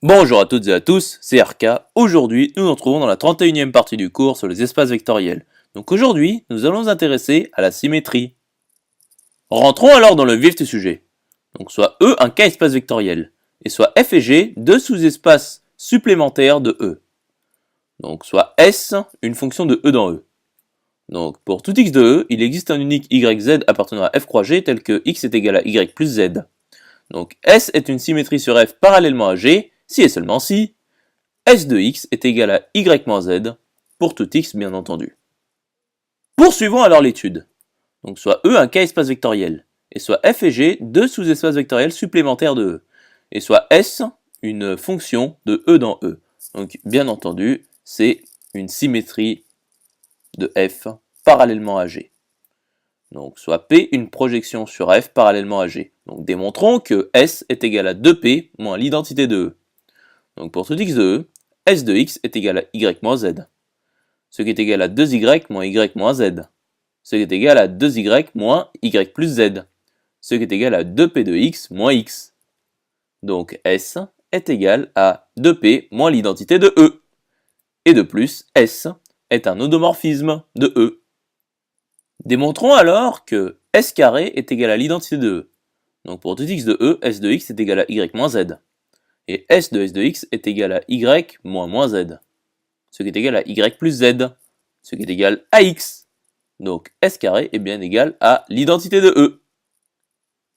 Bonjour à toutes et à tous, c'est RK. Aujourd'hui, nous nous retrouvons dans la 31e partie du cours sur les espaces vectoriels. Donc aujourd'hui, nous allons nous intéresser à la symétrie. Rentrons alors dans le vif du sujet. Donc soit E un K-espace vectoriel, et soit F et G deux sous-espaces supplémentaires de E. Donc soit S une fonction de E dans E. Donc pour tout x de E, il existe un unique YZ appartenant à F croix G tel que x est égal à Y plus Z. Donc S est une symétrie sur F parallèlement à G, si et seulement si S de x est égal à y moins z, pour tout x bien entendu. Poursuivons alors l'étude. Donc soit E un K-espace vectoriel, et soit F et G deux sous-espaces vectoriels supplémentaires de E, et soit S une fonction de E dans E. Donc bien entendu, c'est une symétrie de F parallèlement à G. Donc soit P une projection sur F parallèlement à G. Donc démontrons que S est égal à 2P moins l'identité de E. Donc pour tout x de E, S de x est égal à y moins z, ce qui est égal à 2y moins y moins z, ce qui est égal à 2y moins y plus z, ce qui est égal à 2p de x moins x. Donc S est égal à 2p moins l'identité de E. Et de plus, S est un automorphisme de E. Démontrons alors que S carré est égal à l'identité de E. Donc pour tout x de E, S de x est égal à y moins z. Et S de x est égal à y moins z, ce qui est égal à y plus z, ce qui est égal à x. Donc S carré est bien égal à l'identité de E.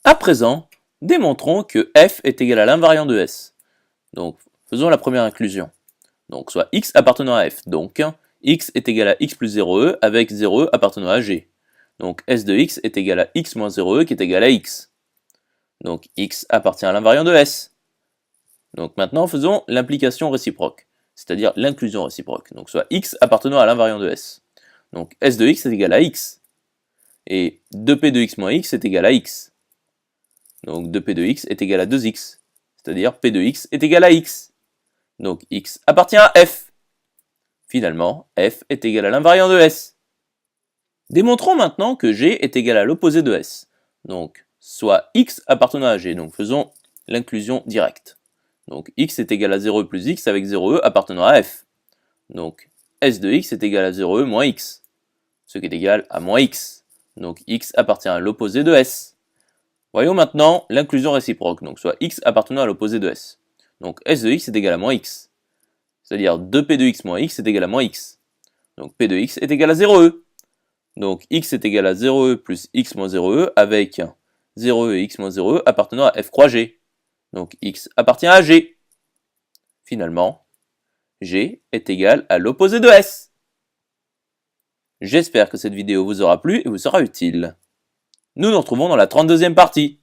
À présent, démontrons que F est égal à l'invariant de S. Donc faisons la première inclusion. Donc soit x appartenant à F, donc x est égal à x plus 0e avec 0e appartenant à G. Donc S de x est égal à x moins 0e qui est égal à x. Donc x appartient à l'invariant de S. Donc maintenant faisons l'implication réciproque, c'est-à-dire l'inclusion réciproque. Donc soit x appartenant à l'invariant de S. Donc S de x est égal à x. Et 2p de x moins x est égal à x. Donc 2p de x est égal à 2x. C'est-à-dire p de x est égal à x. Donc x appartient à f. Finalement, f est égal à l'invariant de S. Démontrons maintenant que g est égal à l'opposé de S. Donc soit x appartenant à g. Donc faisons l'inclusion directe. Donc x est égal à 0e plus x avec 0e appartenant à f. Donc S de x est égal à 0e moins x, ce qui est égal à moins x. Donc x appartient à l'opposé de S. Voyons maintenant l'inclusion réciproque, donc soit x appartenant à l'opposé de S. Donc S de x est égal à moins x, c'est-à-dire 2p de x moins x est égal à moins x. Donc p de x est égal à 0e. Donc x est égal à 0e plus x moins 0e avec 0e et x moins 0e appartenant à f croix g. Donc x appartient à G. Finalement, G est égal à l'opposé de S. J'espère que cette vidéo vous aura plu et vous sera utile. Nous nous retrouvons dans la 32e partie.